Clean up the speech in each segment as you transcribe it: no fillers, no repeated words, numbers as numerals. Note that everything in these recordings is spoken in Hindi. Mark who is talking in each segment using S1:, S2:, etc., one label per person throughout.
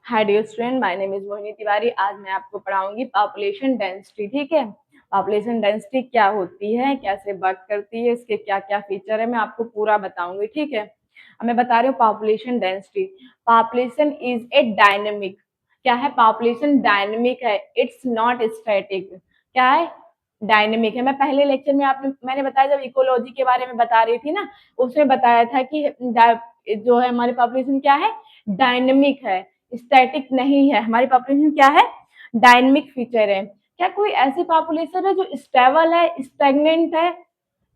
S1: Hi dear student, my name is Mohini Tiwari. आज मैं आपको पढ़ाऊंगी पॉपुलेशन डेंसिटी। ठीक है, पॉपुलेशन डेंसिटी क्या होती है, कैसे वर्क करती है, इसके क्या क्या फीचर है, मैं आपको पूरा बताऊंगी। ठीक है, अब मैं बता रही हूँ population density. Population is a dynamic. क्या है? पॉपुलेशन डायनेमिक है, इट्स नॉट स्टैटिक। क्या है? डायनेमिक है। मैं पहले लेक्चर में मैंने बताया, जब इकोलॉजी के बारे में बता रही थी ना, उसमें बताया था कि जो है हमारी पॉपुलेशन क्या है, डायनेमिक है, स्टैटिक नहीं है। हमारी पॉपुलेशन क्या है? डायनेमिक फीचर है। क्या कोई ऐसी पॉपुलेशन है जो स्टेबल है, स्टैग्नेंट है?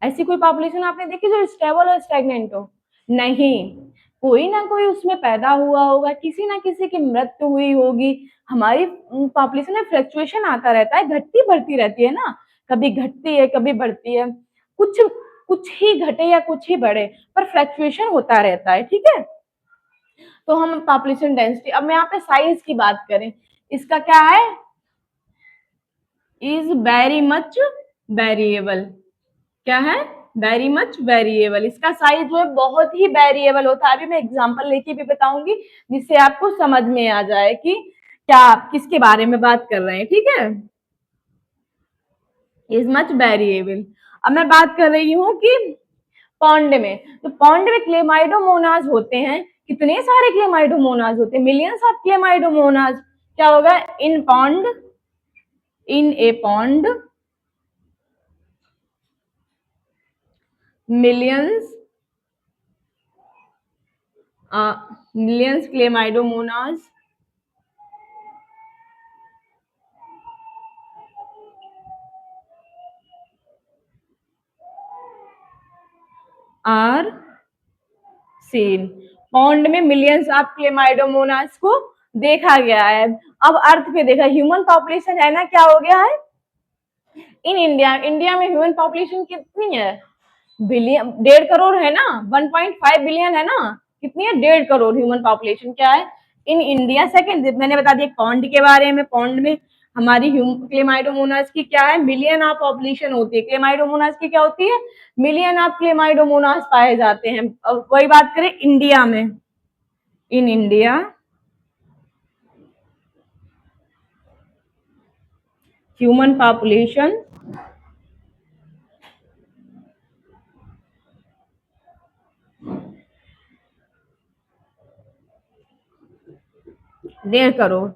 S1: ऐसी कोई पॉपुलेशन आपने देखी जो स्टेबल और स्टैग्नेंट हो? नहीं, कोई ना कोई उसमें पैदा हुआ होगा, किसी ना किसी की मृत्यु हुई होगी। हमारी पॉपुलेशन में फ्लक्चुएशन आता रहता है, घटती बढ़ती रहती है ना, कभी घटती है कभी बढ़ती है, कुछ कुछ ही घटे या कुछ ही बढ़े, पर फ्लक्चुएशन होता रहता है। ठीक है, तो हम पॉपुलेशन डेंसिटी, अब मैं यहाँ पे साइज की बात करें, इसका क्या है? Is very much variable. क्या है? Very much variable. इसका साइज जो है बहुत ही वेरिएबल होता है। अभी मैं एग्जांपल लेके भी बताऊंगी, जिससे आपको समझ में आ जाए कि क्या आप किसके बारे में बात कर रहे हैं। ठीक है, इज मच वेरिएबल। अब मैं बात कर रही हूँ कि पॉन्ड में, तो पॉन्ड में क्लेमाइडोमोनाज होते हैं। कितने सारे क्लेमाइडोमोनाज होते हैं? Millions of chlamydomonas. क्या होगा? In pond, in a pond millions, millions chlamydomonas are seen. पॉन्ड में मिलियंस ऑफ क्लेमाइडोमोनास को देखा गया है। अब अर्थ पे देखा, ह्यूमन पॉपुलेशन है ना, क्या हो गया है इन इंडिया। इंडिया में ह्यूमन पॉपुलेशन कितनी है? बिलियन, 1.5 करोड़ है ना, 1.5 बिलियन है ना। कितनी है? 1.5 करोड़ ह्यूमन पॉपुलेशन क्या है इन इंडिया। सेकेंड मैंने बता दिया पॉन्ड के बारे में। पॉन्ड में हमारी क्लेमाइडोमोनास की क्या है? मिलियन ऑफ पॉपुलेशन होती है। क्लेमाइडोमोनास की क्या होती है? मिलियन ऑफ क्लेमाइडोमोनास पाए जाते हैं। अब वही बात करें इंडिया में, इन इंडिया ह्यूमन पॉपुलेशन डेढ़ करोड़।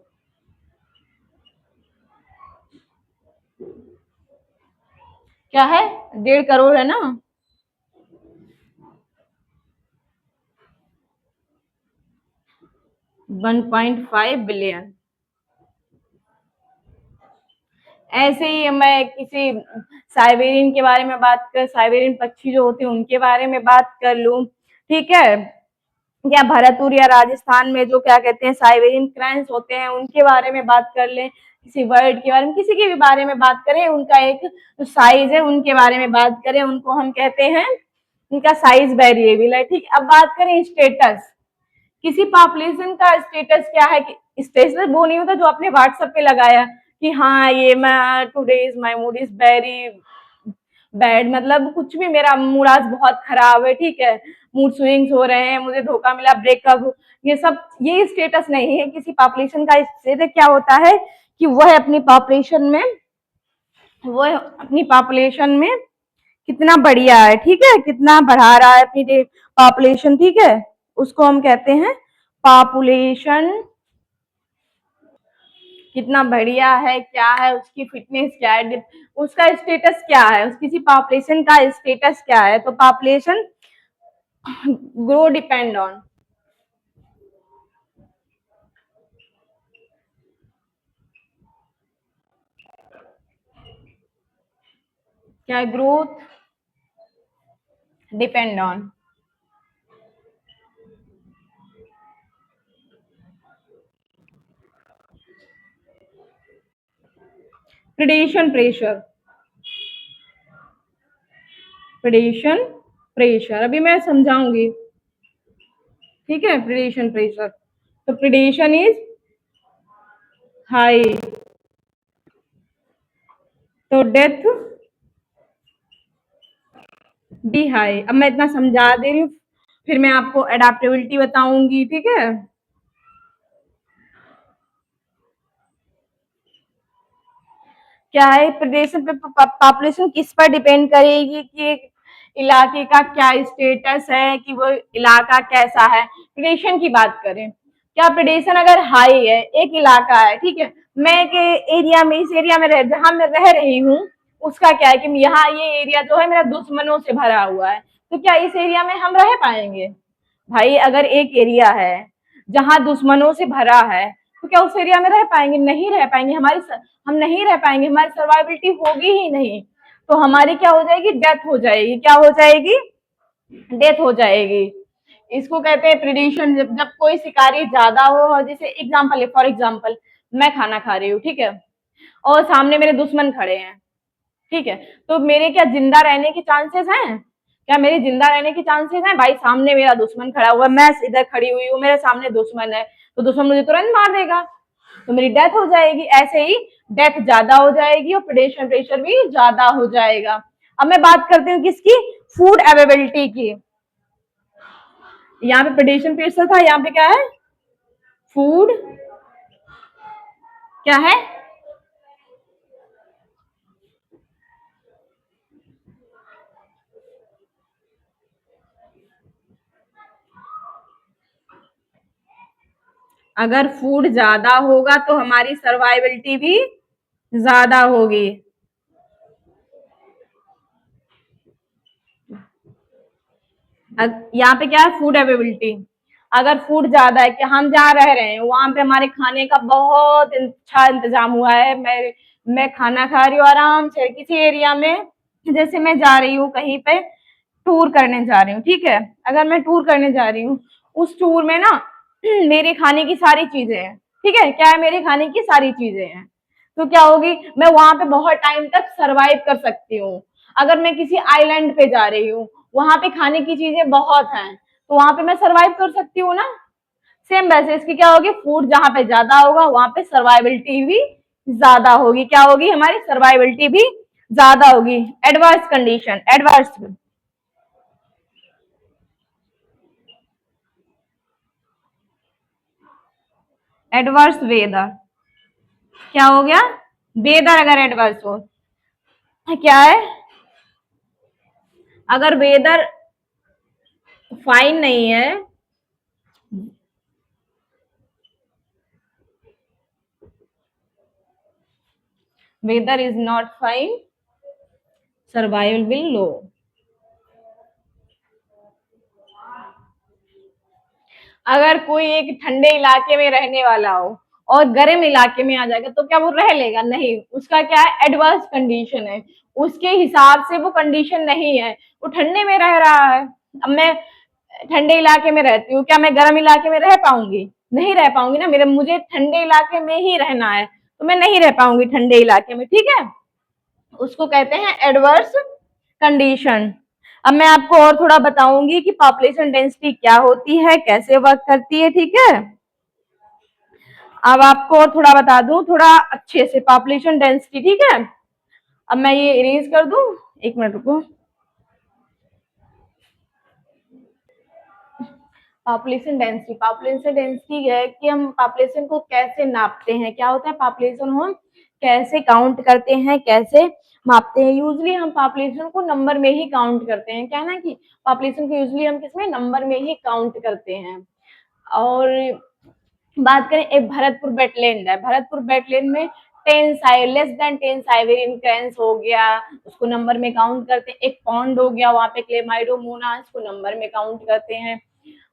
S1: क्या है? 1.5 करोड़ है ना। 1.5 बिलियन। ऐसे ही मैं किसी साइबेरियन के बारे में बात कर, साइबेरियन पक्षी जो होते हैं उनके बारे में बात कर लूं। ठीक है, या भरतपुर या राजस्थान में जो क्या कहते हैं साइबेरियन क्रैंस होते हैं, उनके बारे में बात कर लें। किसी बर्ड के बारे में, किसी के भी बारे में बात करें, उनका एक जो साइज है उनके बारे में बात करें, उनको हम कहते हैं, उनका साइज वेरिएबल है। ठीक, अब बात करें स्टेटस। किसी पॉपुलेशन का स्टेटस क्या है? कि स्टेटस वो नहीं होता जो आपने व्हाट्सएप पे लगाया कि हाँ ये मैं today is my mood is very bad, मतलब कुछ भी, मेरा मूड आज बहुत खराब है। ठीक है, मूड स्विंग्स हो रहे हैं, मुझे धोखा मिला, ब्रेकअप, ये सब, ये स्टेटस नहीं है। किसी पॉपुलेशन का स्टेटस क्या होता है कि वह अपनी पॉपुलेशन में, वह अपनी पॉपुलेशन में कितना बढ़िया है। ठीक है, कितना बढ़ा रहा है अपनी पॉपुलेशन। ठीक है, उसको हम कहते हैं पॉपुलेशन कितना बढ़िया है, क्या है उसकी फिटनेस, क्या है उसका स्टेटस, क्या है उस किसी पॉपुलेशन का स्टेटस क्या है। तो पॉपुलेशन ग्रो डिपेंड ऑन, क्या है? Growth depend on predation pressure. Predation pressure अभी मैं समझाऊंगी। ठीक है, प्रेडेशन प्रेशर, तो प्रेडेशन इज हाई, तो डेथ भी हाई। अब मैं इतना समझा दे रही हूँ, फिर मैं आपको एडाप्टेबिलिटी बताऊंगी। ठीक है, क्या है, प्रदेश पे पॉपुलेशन किस पर डिपेंड करेगी कि इलाके का क्या स्टेटस है, कि वो इलाका कैसा है। प्रेडेशन की बात करें, क्या प्रेडेशन अगर हाई है, एक इलाका है, ठीक है, मैं एक एरिया में, इस एरिया में जहां मैं रह रही हूँ, उसका क्या है कि यहाँ ये एरिया जो है मेरा दुश्मनों से भरा हुआ है, तो क्या इस एरिया में हम रह पाएंगे? भाई अगर एक एरिया है जहां दुश्मनों से भरा है, तो क्या उस एरिया में रह पाएंगे? नहीं रह पाएंगे। हम नहीं रह पाएंगे, हमारी सर्वाइबिलिटी होगी ही नहीं। तो हमारी क्या हो जाएगी? डेथ हो जाएगी। क्या हो जाएगी? डेथ हो जाएगी। इसको कहते हैं प्रिडिशन। जब कोई शिकारी ज्यादा हो, और जैसे एग्जाम्पल है, फॉर एग्जाम्पल मैं खाना खा रही हूँ, ठीक है, और सामने मेरे दुश्मन खड़े हैं, ठीक है, तो मेरे क्या जिंदा रहने के चांसेस हैं? क्या मेरे जिंदा रहने के चांसेस हैं? भाई सामने मेरा दुश्मन खड़ा हुआ, मैं इधर खड़ी हुई हूँ, मेरे सामने दुश्मन है, तो दुश्मन मुझे तुरंत मार देगा, तो मेरी डेथ हो जाएगी। ऐसे ही डेथ ज्यादा हो जाएगी और प्रेडेशन प्रेशर भी ज्यादा हो जाएगा। अब मैं बात करती हूँ किसकी? फूड अवेलेबिलिटी की। यहाँ पे प्रेडेशन प्रेशर था, यहाँ पे क्या है? फूड क्या है? अगर फूड ज्यादा होगा तो हमारी सर्वाइबिलिटी भी ज्यादा होगी। यहाँ पे क्या है? Food availability. अगर फूड ज्यादा है, कि हम जहाँ रह रहे हैं वहां पे हमारे खाने का बहुत अच्छा इंतजाम हुआ है, मैं खाना खा रही हूँ आराम से किसी एरिया में, जैसे मैं जा रही हूँ कहीं पे टूर करने जा रही हूँ, ठीक है, अगर मैं टूर करने जा रही हूँ, उस टूर में ना मेरे खाने की सारी चीजें हैं, ठीक है, क्या है? मेरे खाने की सारी चीजें हैं, तो क्या होगी? मैं वहां पे बहुत टाइम तक सरवाइव कर सकती हूँ। अगर मैं किसी आइलैंड पे जा रही हूँ, वहां पे खाने की चीजें बहुत हैं, तो वहां पे मैं सरवाइव कर सकती हूँ ना। सेम वैसे इसकी क्या होगी? फूड जहां पे ज्यादा होगा वहां पे सर्वाइबिलिटी भी ज्यादा होगी। क्या होगी? हमारी सर्वाइबिलिटी भी ज्यादा होगी। Adverse condition, adverse weather. क्या हो गया? वेदर अगर एडवर्स हो, क्या है? अगर वेदर फाइन नहीं है, weather is not fine, survival will low. अगर कोई एक ठंडे इलाके में रहने वाला हो और गर्म इलाके में आ जाएगा, तो क्या वो रह लेगा? नहीं। उसका क्या है? एडवर्स कंडीशन है, उसके हिसाब से वो कंडीशन नहीं है, वो ठंडे में रह रहा है। अब मैं ठंडे इलाके में रहती हूँ, क्या मैं गर्म इलाके में रह पाऊंगी? नहीं रह पाऊंगी ना। मेरे मुझे ठंडे इलाके में ही रहना है, तो मैं नहीं रह पाऊंगी ठंडे इलाके में, ठीक है। उसको कहते हैं एडवर्स कंडीशन। अब मैं आपको और थोड़ा बताऊंगी कि पॉपुलेशन डेंसिटी क्या होती है, कैसे वर्क करती है, ठीक है। अब आपको और थोड़ा बता दूं, थोड़ा अच्छे से, पॉपुलेशन डेंसिटी, ठीक है। अब मैं ये इरेज कर दूं, एक मिनट रुको। पॉपुलेशन डेंसिटी है कि हम पॉपुलेशन को कैसे नापते हैं, क्या होता है पॉपुलेशन, हम कैसे काउंट करते हैं, कैसे मापते हैं। यूजली हम पॉपुलेशन को नंबर में ही काउंट करते हैं, क्या है ना कि पॉपुलेशन को यूजली हम किसमें? नंबर में ही काउंट करते हैं। और बात करें, एक भरतपुर वेटलैंड है, भरतपुर वेटलैंड में 10 लेस देन 10 साइबेरियन हो गया, उसको नंबर में काउंट करते हैं। एक पॉन्ड हो गया, वहां पे क्लेमाइडोमोना, इसको नंबर में काउंट करते हैं।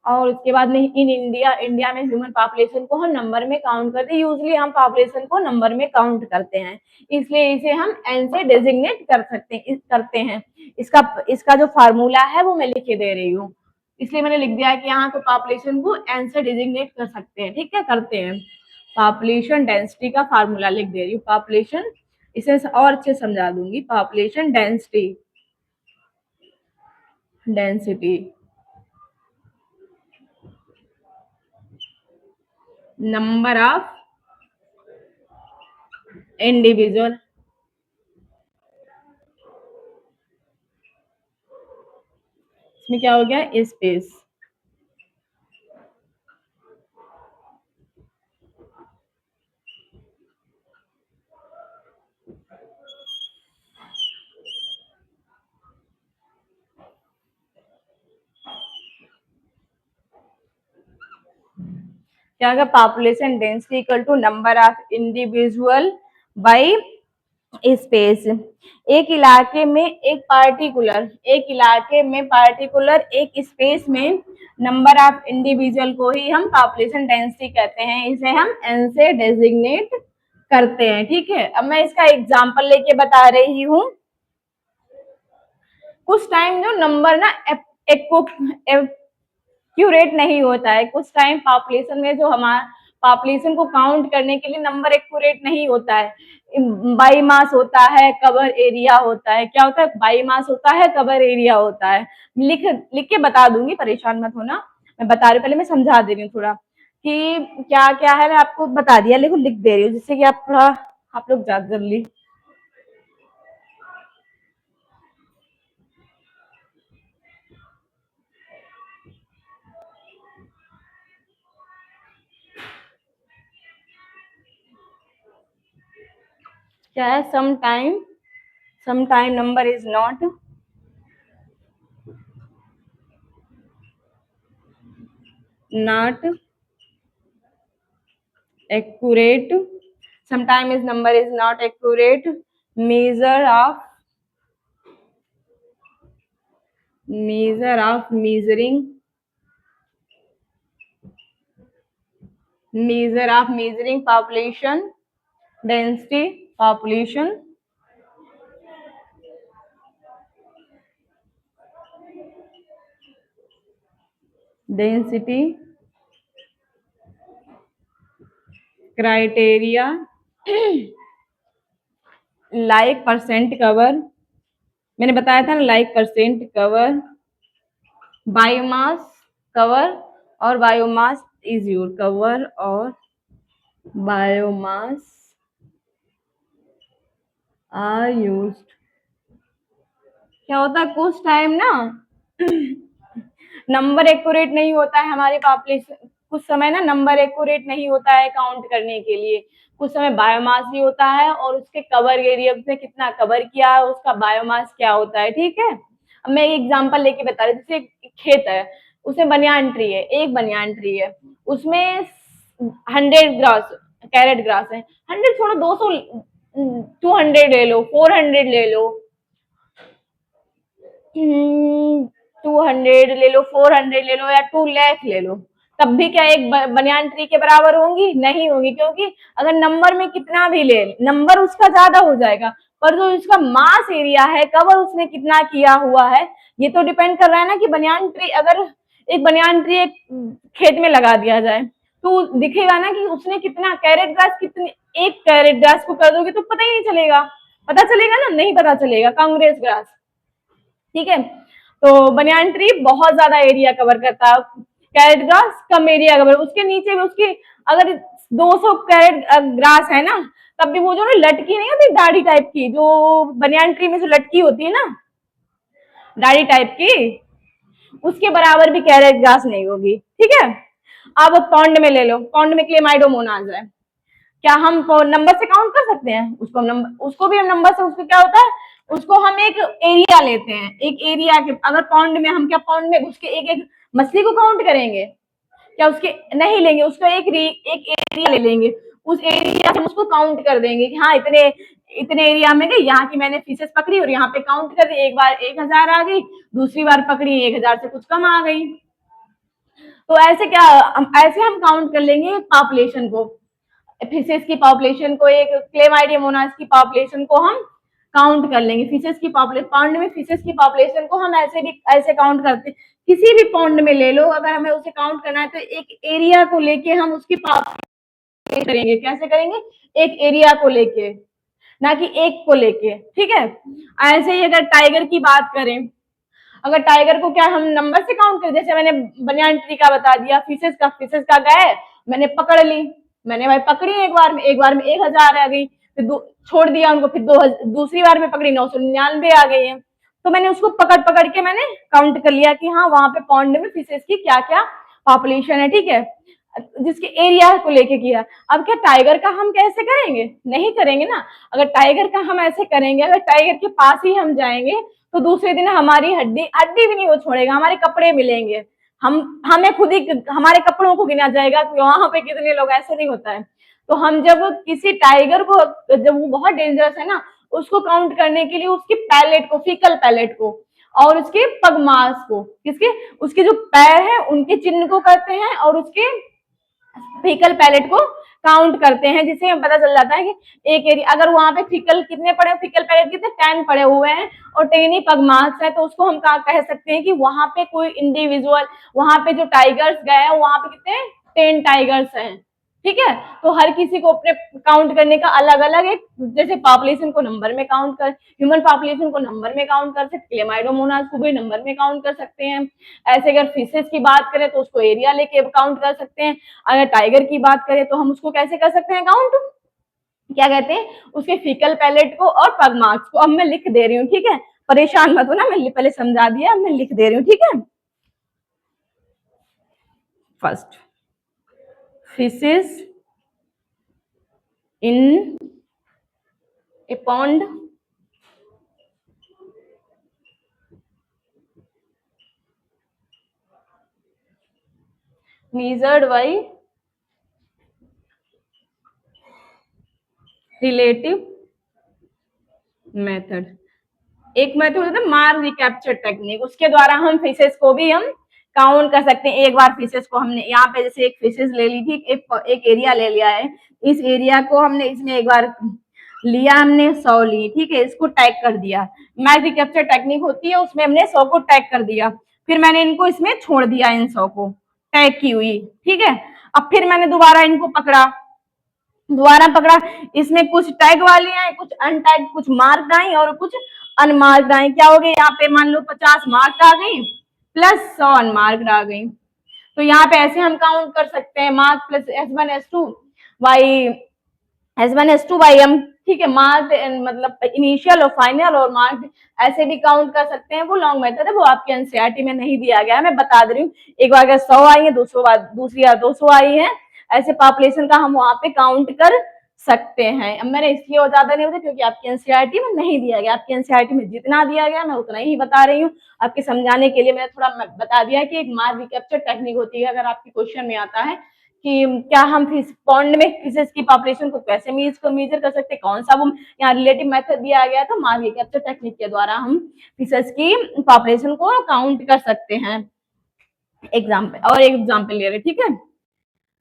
S1: और उसके बाद में इन इंडिया, इंडिया में ह्यूमन पॉपुलेशन को हम नंबर में काउंट करते हैं। यूजली हम पॉपुलेशन को नंबर में काउंट करते हैं, इसलिए इसे हम एन से डेजिग्नेट कर करते हैं। इसका इसका जो फार्मूला है वो मैं लिख के दे रही हूँ, इसलिए मैंने लिख दिया कि यहाँ पे पॉपुलेशन को एन से डिजिग्नेट कर सकते हैं, ठीक है, करते हैं। पॉपुलेशन डेंसिटी का फार्मूला लिख दे रही हूँ, पॉपुलेशन, इसे और अच्छे समझा दूंगी। Population density, density number of individual, इसमें क्या हो गया? स्पेस। क्या होगा, population density equal to number of individual by space. एक इलाके में एक स्पेस में नंबर ऑफ इंडिविजुअल को ही हम पॉपुलेशन डेंसिटी कहते हैं, इसे हम एन से डेजिग्नेट करते हैं। ठीक है, अब मैं इसका एग्जांपल लेके बता रही हूँ। कुछ टाइम जो नंबर ना एक्यूरेट नहीं होता है, कुछ टाइम पॉपुलेशन में जो हमारा पॉपुलेशन को काउंट करने के लिए नंबर एक्यूरेट नहीं होता है। बाई मास होता है, कवर एरिया होता है। क्या होता है, बाई मास होता है, कवर एरिया होता है। लिख लिख के बता दूंगी, परेशान मत होना, मैं बता रही हूँ, पहले मैं समझा दे रही हूँ थोड़ा कि क्या क्या है। मैं आपको बता दिया, लेकिन लिख दे रही हूँ जिससे कि आप थोड़ा आप लोग ज्यादा जल्दी। क्या है, some time number is not accurate, sometimes number is not accurate, measure of measuring population density, criteria like percent cover, मैंने बताया था ना, like percent cover, biomass cover और बायोमास इज यूज, कवर और बायोमास आर यूज्ड। क्या होता है, कुछ टाइम ना नंबर एक्यूरेट नहीं होता है हमारी पॉपुलेशन, कुछ समय ना नंबर एक्यूरेट नहीं होता है काउंट करने के लिए। कुछ समय बायोमास भी होता है और उसके कवर एरिया से कितना कवर किया है उसका बायोमास क्या होता है। ठीक है, अब मैं एक एग्जांपल लेके बता रही हूँ। जैसे खेत है, उसमें बनियान ट्री है, एक बनियान ट्री है, उसमें 100 कैरेट ग्रास है। 100 छोड़ो, 200, 200 ले लो, 400 ले लो, 200 ले लो, 400 ले लो या 2 लाख ले लो, तब भी क्या एक बनियान ट्री के बराबर होंगी? नहीं होंगी, क्योंकि अगर नंबर में कितना भी ले, नंबर उसका ज्यादा हो जाएगा, पर जो इसका मास एरिया है, कवर उसने कितना किया हुआ है, ये तो डिपेंड कर रहा है ना। कि बनियान ट्री, अगर एक बनियान ट्री एक खेत में लगा दिया जाए तो दिखेगा ना कि उसने कितना कैरेट ग्रास, कितने एक कैरेट ग्रास को कर दोगे तो पता ही नहीं चलेगा। पता चलेगा ना? नहीं पता चलेगा। कांग्रेस ग्रास, ठीक है, तो बनियान ट्री बहुत ज्यादा एरिया कवर करता है, कैरेट ग्रास कम एरिया कवर। उसके नीचे भी उसकी अगर 200 कैरेट ग्रास है ना, तब भी वो जो ना लटकी नहीं होती दाढ़ी टाइप की, जो बनियान ट्री में जो लटकी होती है ना दाढ़ी टाइप की, उसके बराबर भी कैरेट ग्रास नहीं होगी। ठीक है, अब पौंड में ले लो, पौंड में क्लेमाइडोमोनाज है, क्या हम नंबर से काउंट कर सकते हैं उसको? हम नंबर, उसको भी हम नंबर से, उसको क्या होता है, उसको हम एक एरिया लेते हैं, एक एरिया के, अगर पाउंड में, हम क्या पाउंड में उसके एक एक मछली को काउंट करेंगे? क्या उसके नहीं लेंगे, उसका एक एरिया ले लेंगे, उस एरिया से उसको काउंट कर देंगे कि हाँ इतने इतने एरिया में गई, यहाँ की मैंने फिशेस पकड़ी और यहाँ पे काउंट कर दी, एक बार 1000 आ गई, दूसरी बार पकड़ी 1000 से कुछ कम आ गई। तो ऐसे क्या, ऐसे हम काउंट कर लेंगे पॉपुलेशन को, फिशेस की पॉपुलेशन को, एक क्लेमाइडियमोनास की पॉपुलेशन को हम काउंट कर लेंगे। फिशेस की पॉपुलेशन, पॉन्ड में फिशेस की पॉपुलेशन को हम ऐसे भी ऐसे काउंट करते, किसी भी पॉन्ड में ले लो, अगर हमें उसे काउंट करना है तो एक एरिया को लेके हम उसकी पॉपुलेशन करेंगे। कैसे करेंगे? एक एरिया को लेके, ना कि एक को लेके। ठीक है, ऐसे ही अगर टाइगर की बात करें, अगर टाइगर को क्या हम नंबर से काउंट करें? जैसे मैंने बनियान ट्री का बता दिया, फिशेस का गए, मैंने पकड़ ली, मैंने भाई पकड़ी एक बार में 1000 आ गई, फिर छोड़ दिया उनको, फिर दूसरी बार में पकड़ी 999 आ गई है। तो मैंने उसको पकड़ पकड़ के मैंने काउंट कर लिया कि हाँ वहां पे पॉन्ड में फिशेस की क्या क्या पॉपुलेशन है। ठीक है, जिसके एरिया को लेके किया। अब क्या टाइगर का हम कैसे करेंगे? नहीं करेंगे ना। अगर टाइगर का हम ऐसे करेंगे, अगर टाइगर के पास ही हम जाएंगे तो दूसरे दिन हमारी हड्डी हड्डी भी नहीं वो छोड़ेगा, हमारे कपड़े मिलेंगे। हमें खुद ही हमारे कपड़ों को गिना जाएगा कि वहां पे कितने लोग, ऐसे नहीं होता है। तो हम जब किसी टाइगर को, जब वो बहुत डेंजरस है ना, उसको काउंट करने के लिए उसकी पैलेट को, फीकल पैलेट को और उसके पगमार्क्स को, किसके, उसके जो पैर है उनके चिन्ह को करते हैं और उसके फीकल पैलेट को काउंट करते हैं, जिससे हमें पता चल जाता है कि एक एरिया, अगर वहां पे फीकल कितने पड़े, फीकल पैलेट कितने 10 पड़े हुए हैं और 10 ही पगमार्क्स है, तो उसको हम कह सकते हैं कि वहां पे कोई इंडिविजुअल, वहां पे जो टाइगर्स गए हैं वहां पे कितने 10 टाइगर्स हैं। ठीक है, तो हर किसी को अपने काउंट करने का अलग अलग एक, जैसे पॉपुलेशन को नंबर में काउंट कर, ह्यूमन पॉपुलेशन को नंबर में काउंट कर सकते हैं, क्लेमाइडोमोनास को भी नंबर में काउंट कर सकते हैं। ऐसे अगर फिशेस की बात करें तो उसको एरिया लेके काउंट कर सकते हैं। अगर टाइगर की बात करें तो हम उसको कैसे कर सकते हैं काउंट, क्या कहते हैं, उसके फीकल पैलेट को और पगमार्क्स को। अब मैं लिख दे रही हूँ, ठीक है, परेशान मत हो ना, मैं पहले समझा दिया, अब मैं लिख दे रही हूँ, ठीक है। First, fishes in a pond measured by relative method. एक मेथड होता है मार रिकैप्चर टेक्निक, उसके द्वारा हम फिशेस को भी हम काउंट कर सकते हैं। एक बार फिशेस को हमने यहाँ पे जैसे एक फिशेस ले ली थी, एक एरिया ले लिया है, इस एरिया को हमने इसमें एक बार लिया, हमने 100 ली, ठीक है, इसको टैग कर दिया। मैथ रिकैप्चर टेक्निक होती है, उसमें हमने 100 को टैग कर दिया, फिर मैंने इनको इसमें छोड़ दिया, इन 100 को टैग की हुई, ठीक है। अब फिर मैंने दोबारा इनको पकड़ा, दोबारा पकड़ा, इसमें कुछ टैग वाली आई, कुछ अनटैग, कुछ मार्क्ड आई और कुछ अनमार्क्ड आई। क्या हो गया, यहाँ पे मान लो 50 मार्क्ड आ गई प्लस 100 अनमार्क्ड आ गई। तो यहाँ पे ऐसे हम काउंट कर सकते हैं, mark plus S1 S2 by S1 S2 by M, ठीक है, मार्क मतलब इनिशियल और फाइनल और मार्क ऐसे भी काउंट कर सकते हैं। वो लॉन्ग मेथड है, वो आपके एनसीईआरटी में नहीं दिया गया है, मैं बता दे रही हूँ। एक बार अगर 100 आई है, 200 बार दूसरी बार 200 आई है, ऐसे पॉपुलेशन का हम वहां पे काउंट कर सकते हैं। अब मैंने इसलिए और ज्यादा नहीं बताया क्योंकि आपकी एनसीईआरटी में नहीं दिया गया, आपकी एनसीईआरटी में जितना दिया गया मैं उतना ही बता रही हूँ। आपके समझाने के लिए मैंने थोड़ा बता दिया कि एक मार्क रिकैप्चर टेक्निक होती है, अगर आपके क्वेश्चन में आता है कि क्या हम फिश पॉन्ड में फिशेस की पॉपुलेशन को कैसे मेजर कर सकते हैं, कौन सा वो यहाँ रिलेटिव मेथड दिया गया, तो मार्क रिकैप्चर टेक्निक के द्वारा हम फिशेस की पॉपुलेशन को काउंट कर सकते हैं। एग्जाम्पल और एक एग्जाम्पल ले रहे, ठीक है,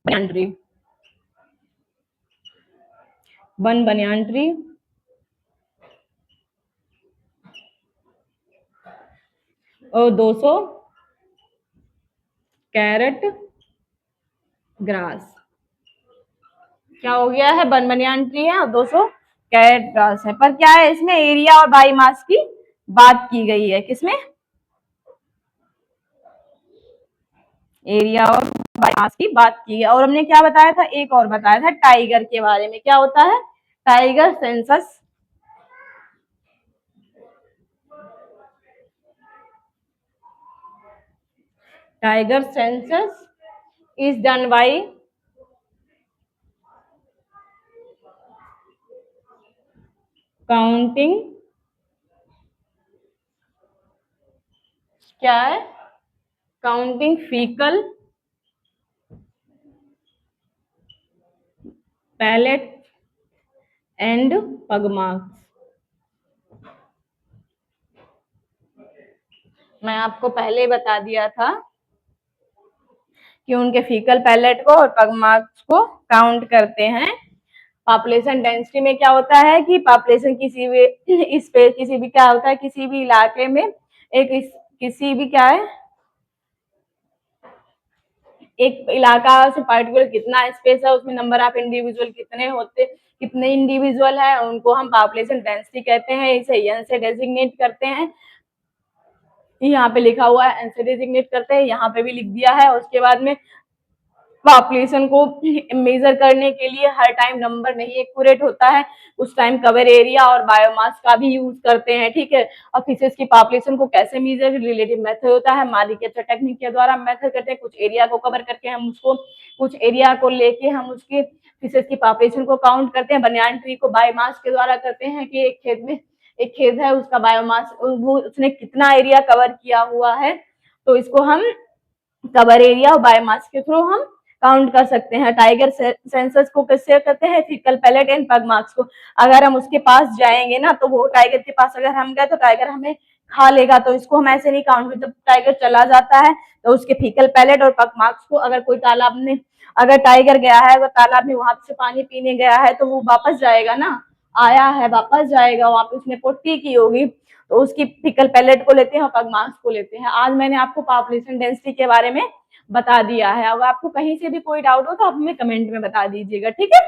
S1: banyan tree, one banyan tree और 200 कैरेट ग्रास। क्या हो गया है, वन बनियान ट्री है और 200 कैरेट ग्रास है, पर क्या है इसमें एरिया और बायोमास की बात की गई है, किसमें, एरिया और बायोमास की बात की है। और हमने क्या बताया था, एक और बताया था टाइगर के बारे में, क्या होता है, tiger census, tiger census is done by counting, क्या है, counting faecal pellet and pugmarks. मैं आपको पहले बता दिया था कि उनके फीकल पैलेट को और पगमार्क्स को काउंट करते हैं। पॉपुलेशन डेंसिटी में क्या होता है कि पॉपुलेशन किसी भी इस पे किसी भी क्या होता है, किसी भी इलाके में एक किसी भी क्या है, एक इलाका से पर्टिकुलर कितना स्पेस है, उसमें नंबर ऑफ इंडिविजुअल कितने होते, कितने इंडिविजुअल है, उनको हम पॉपुलेशन डेंसिटी कहते हैं। इसे एन से डेजिग्नेट करते हैं, यहाँ पे लिखा हुआ है एन से डेजिग्नेट करते हैं, यहाँ पे भी लिख दिया है। उसके बाद में पॉपुलेशन को मेजर करने के लिए हर टाइम नंबर नहीं एक्यूरेट होता है, उस टाइम कवर एरिया और बायोमास का भी यूज करते हैं, ठीक है। और फिशेस की पॉपुलेशन को कैसे मेजर, रिलेटिव मेथड होता है, मार्क रिकैप्चर टेक्निक के द्वारा मेथड करते हैं। कुछ एरिया को कवर करके हम उसको, कुछ एरिया को लेके हम उसके फिशेस की पॉपुलेशन को काउंट करते हैं। बनियान ट्री को बायोमास के द्वारा करते हैं कि एक खेत में, एक खेत है उसका बायोमास, वो उसने कितना एरिया कवर किया हुआ है, तो इसको हम कवर एरिया और बायोमास के थ्रू हम काउंट कर सकते हैं। टाइगर सेंसस को किससे करते हैं? Faecal pellet and pug marks को। अगर हम उसके पास जाएंगे ना तो वो टाइगर के पास अगर हम गए तो टाइगर हमें खा लेगा, तो इसको हम ऐसे नहीं काउंट करते। जब टाइगर चला जाता है तो उसके फीकल पैलेट और पग मार्क्स को, अगर कोई तालाब में, अगर टाइगर गया है, अगर तालाब में वहां से पानी पीने गया है तो वो वापस जाएगा ना, आया है वापस जाएगा, वहां पे उसने पोटी की होगी, तो उसकी फीकल पैलेट को लेते हैं और पग मार्क्स को लेते हैं। आज मैंने आपको पॉपुलेशन डेंसिटी के बारे में बता दिया है। अगर आपको कहीं से भी कोई डाउट हो तो आप हमें कमेंट में बता दीजिएगा, ठीक है।